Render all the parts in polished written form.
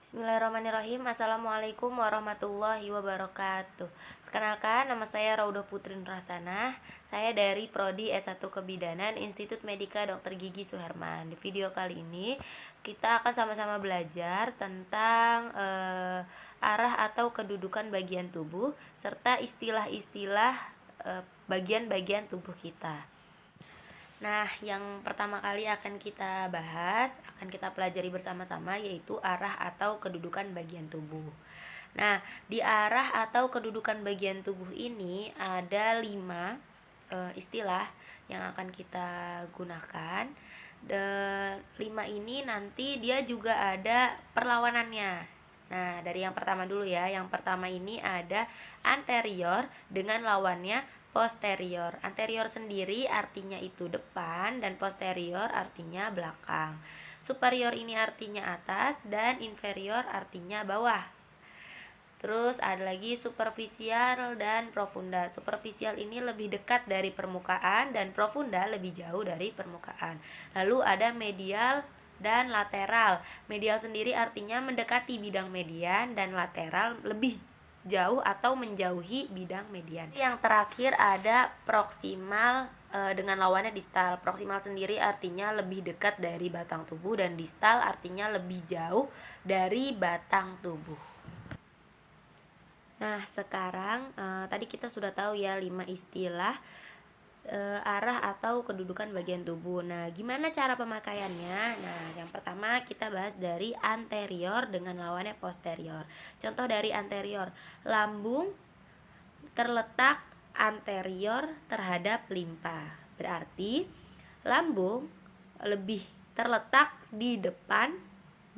Bismillahirrahmanirrahim. Assalamualaikum warahmatullahi wabarakatuh. Perkenalkan, nama saya Raudah Putri Nurhasanah. Saya dari Prodi S1 Kebidanan Institut Medika Dr. Gigi Suherman. Di video kali ini kita akan sama-sama belajar tentang arah atau kedudukan bagian tubuh serta istilah-istilah bagian-bagian tubuh kita. Nah, yang pertama kali akan kita bahas, akan kita pelajari bersama-sama, yaitu arah atau kedudukan bagian tubuh. Nah, di arah atau kedudukan bagian tubuh ini ada 5 istilah yang akan kita gunakan. 5 ini nanti dia juga ada perlawanannya. Nah, dari yang pertama dulu ya. Yang pertama ini ada anterior dengan lawannya posterior. Anterior sendiri artinya itu depan dan posterior artinya belakang. Superior ini artinya atas dan inferior artinya bawah. Terus ada lagi superficial dan profunda. Superficial ini lebih dekat dari permukaan dan profunda lebih jauh dari permukaan. Lalu ada medial dan lateral. Medial sendiri artinya mendekati bidang median dan lateral lebih jauh atau menjauhi bidang median. Yang terakhir ada proksimal dengan lawannya distal. Proksimal sendiri artinya lebih dekat dari batang tubuh dan distal artinya lebih jauh dari batang tubuh. Nah, sekarang tadi kita sudah tahu ya 5 istilah arah atau kedudukan bagian tubuh. Nah, gimana cara pemakaiannya? Nah, yang pertama kita bahas dari anterior dengan lawannya posterior. Contoh dari anterior, lambung terletak anterior terhadap limpa. Berarti lambung lebih terletak di depan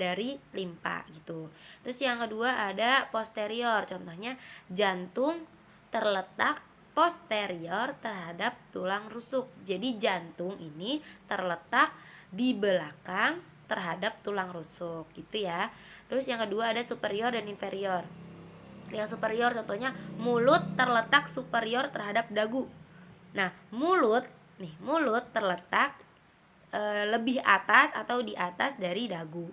dari limpa gitu. Terus yang kedua ada posterior. Contohnya jantung terletak posterior terhadap tulang rusuk. Jadi jantung ini terletak di belakang terhadap tulang rusuk gitu ya. Terus yang kedua ada superior dan inferior. Yang superior contohnya mulut terletak superior terhadap dagu. Nah, mulut terletak lebih atas atau di atas dari dagu.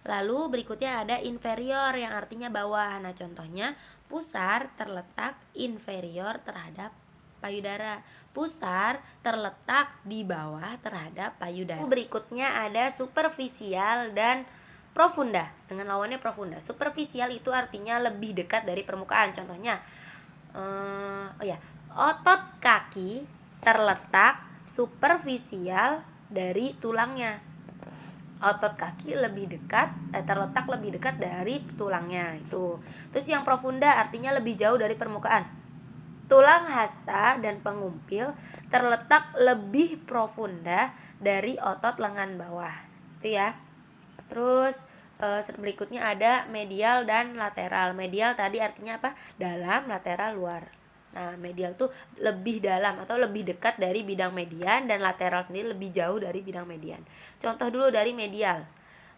Lalu berikutnya ada inferior yang artinya bawah. Nah, contohnya pusar terletak inferior terhadap payudara. Pusar terletak di bawah terhadap payudara. Berikutnya ada superficial dan profunda dengan lawannya profunda. Superficial itu artinya lebih dekat dari permukaan. Contohnya otot kaki terletak superficial dari tulangnya. Otot kaki terletak lebih dekat dari tulangnya itu. Terus yang profunda artinya lebih jauh dari permukaan. Tulang hasta dan pengumpil terletak lebih profunda dari otot lengan bawah. Itu ya. Terus berikutnya ada medial dan lateral. Medial tadi artinya apa? Dalam, lateral luar. Nah, medial tuh lebih dalam atau lebih dekat dari bidang median dan lateral sendiri lebih jauh dari bidang median. Contoh dulu dari medial.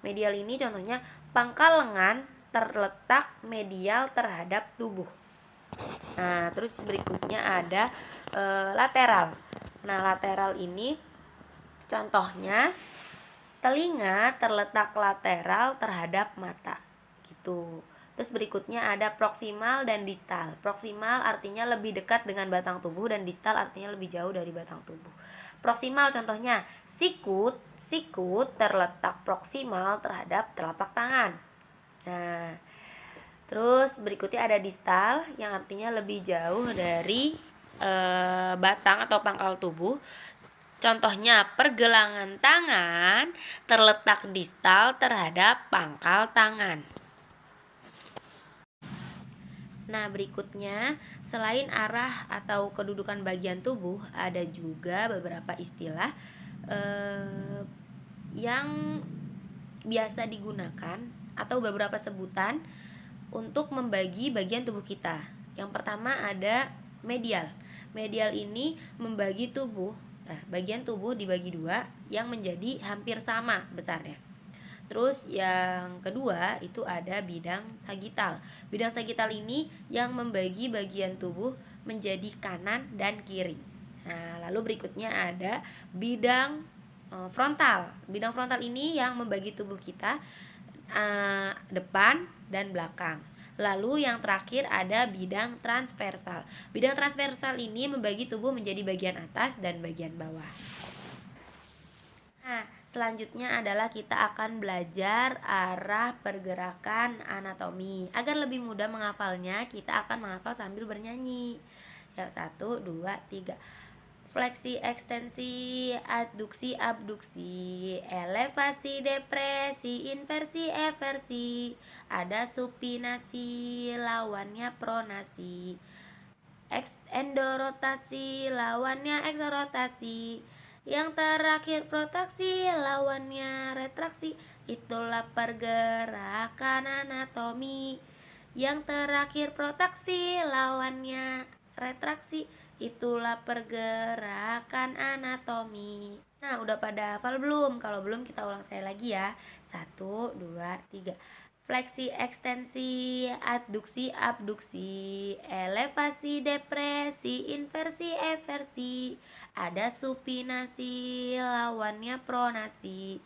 Medial ini contohnya pangkal lengan terletak medial terhadap tubuh. Nah, terus berikutnya ada lateral. Nah, lateral ini contohnya telinga terletak lateral terhadap mata gitu. Terus berikutnya ada proksimal dan distal. Proksimal artinya lebih dekat dengan batang tubuh dan distal artinya lebih jauh dari batang tubuh. Proksimal contohnya sikut terletak proksimal terhadap telapak tangan. Nah, terus berikutnya ada distal yang artinya lebih jauh dari batang atau pangkal tubuh. Contohnya pergelangan tangan terletak distal terhadap pangkal tangan. Nah, berikutnya selain arah atau kedudukan bagian tubuh, ada juga beberapa istilah yang biasa digunakan atau beberapa sebutan untuk membagi bagian tubuh kita. Yang pertama ada medial. Medial ini membagi tubuh. Nah, bagian tubuh dibagi dua yang menjadi hampir sama besarnya. Terus yang kedua itu ada bidang sagital. Bidang sagital ini yang membagi bagian tubuh menjadi kanan dan kiri. Nah, lalu berikutnya ada bidang frontal. Bidang frontal ini yang membagi tubuh kita depan dan belakang. Lalu yang terakhir ada bidang transversal. Bidang transversal ini membagi tubuh menjadi bagian atas dan bagian bawah. Nah, selanjutnya adalah kita akan belajar arah pergerakan anatomi. Agar lebih mudah menghafalnya, kita akan menghafal sambil bernyanyi. Yang 1, 2, 3. Fleksi, ekstensi, adduksi, abduksi, elevasi, depresi, inversi, eversi. Ada supinasi, lawannya pronasi. Endorotasi, lawannya eksorotasi. Yang terakhir protraksi, lawannya retraksi. Itulah pergerakan anatomi. Yang terakhir protraksi, lawannya retraksi. Itulah pergerakan anatomi. Nah, udah pada hafal belum? Kalau belum, kita ulang sekali lagi ya. 1, 2, 3. Fleksi, ekstensi, adduksi, abduksi, elevasi, depresi, inversi, eversi. Ada supinasi, lawannya pronasi.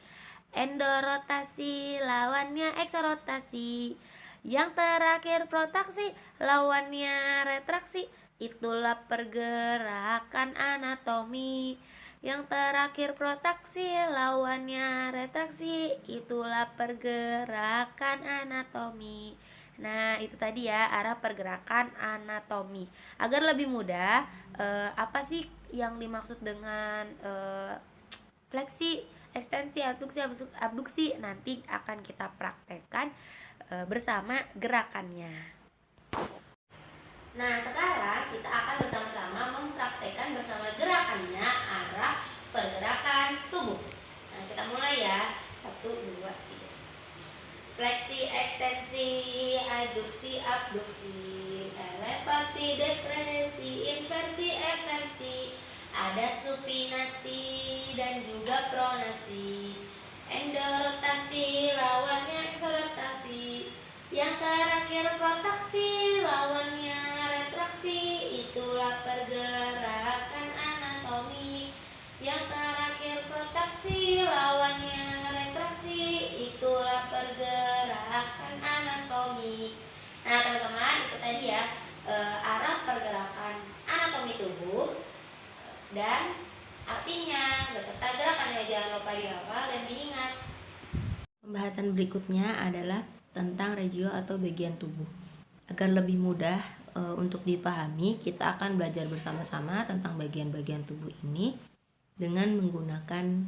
Endorotasi, lawannya eksorotasi. Yang terakhir protraksi, lawannya retraksi. Itulah pergerakan anatomi. Yang terakhir protraksi, lawannya retraksi. Itulah pergerakan anatomi. Nah, itu tadi ya arah pergerakan anatomi. Agar lebih mudah, apa sih yang dimaksud dengan fleksi, ekstensi, adduksi, abduksi? Nanti akan kita praktekkan bersama gerakannya. Nah, sekarang kita akan bersama-sama mempraktekkan bersama gerakannya arah pergerakan tubuh. Nah, kita mulai ya. 1, 2, 3. Fleksi, ekstensi, adduksi, abduksi, elevasi, depresi, inversi, eversi. Ada supinasi dan juga pronasi. Endorotasi, lawannya eksorotasi. Yang terakhir protraksi, lawannya retraksi. Itulah pergerakan anatomi. Yang terakhir protraksi, lawannya retraksi. Itulah pergerakan anatomi. Nah, teman-teman, itu tadi ya arah pergerakan anatomi tubuh dan artinya beserta gerakannya. Jangan lupa dihafal dan diingat. Pembahasan berikutnya adalah tentang regio atau bagian tubuh. Agar lebih mudah untuk dipahami, kita akan belajar bersama-sama tentang bagian-bagian tubuh ini dengan menggunakan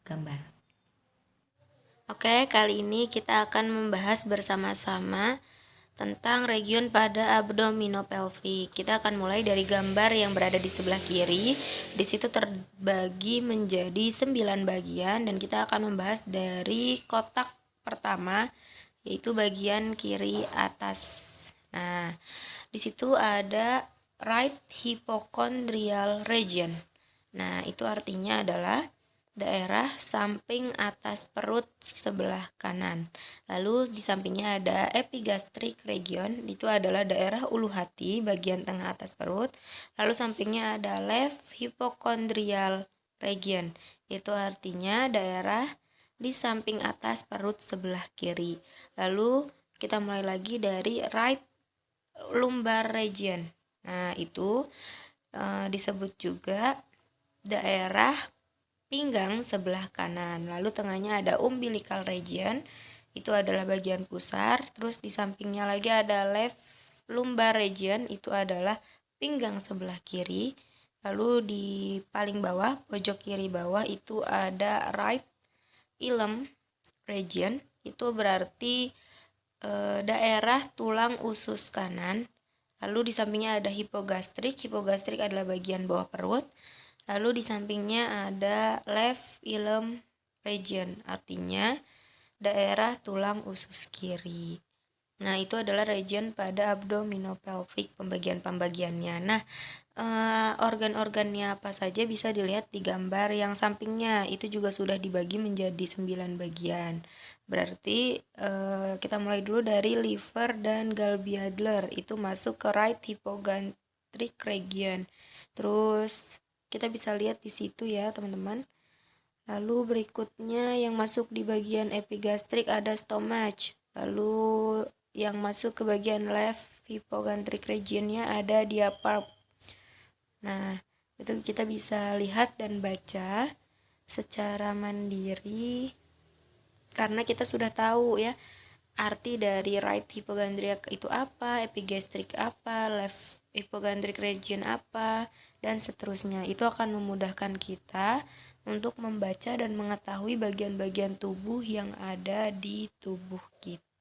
gambar. Oke, kali ini kita akan membahas bersama-sama tentang region pada abdominopelvic. Kita akan mulai dari gambar yang berada di sebelah kiri. Di situ terbagi menjadi 9 bagian dan kita akan membahas dari kotak pertama, yaitu bagian kiri atas. Nah, di situ ada right hypochondrial region. Nah, itu artinya adalah daerah samping atas perut sebelah kanan. Lalu di sampingnya ada epigastric region, itu adalah daerah ulu hati bagian tengah atas perut. Lalu sampingnya ada left hypochondrial region, itu artinya daerah di samping atas perut sebelah kiri. Lalu kita mulai lagi dari right lumbar region. Nah, itu disebut juga daerah pinggang sebelah kanan. Lalu tengahnya ada umbilical region, itu adalah bagian pusar. Terus di sampingnya lagi ada left lumbar region, itu adalah pinggang sebelah kiri. Lalu di paling bawah, pojok kiri bawah, itu ada right ilm region, itu berarti daerah tulang usus kanan. Lalu di sampingnya ada hipogastrik adalah bagian bawah perut. Lalu di sampingnya ada left ilm region, artinya daerah tulang usus kiri. Nah, itu adalah region pada abdominopelvic, pembagian-pembagiannya. Nah, organ-organnya apa saja bisa dilihat di gambar yang sampingnya. Itu juga sudah dibagi menjadi 9 bagian. Berarti kita mulai dulu dari liver dan gallbladder, itu masuk ke right hypogastric region. Terus kita bisa lihat di situ ya, teman-teman. Lalu berikutnya yang masuk di bagian epigastrik ada stomach. Lalu yang masuk ke bagian left hypochondric regionnya ada diaphragm. Nah, itu kita bisa lihat dan baca secara mandiri karena kita sudah tahu ya arti dari right hypochondriac itu apa, epigastric apa, left hypochondric region apa, dan seterusnya. Itu akan memudahkan kita untuk membaca dan mengetahui bagian-bagian tubuh yang ada di tubuh kita.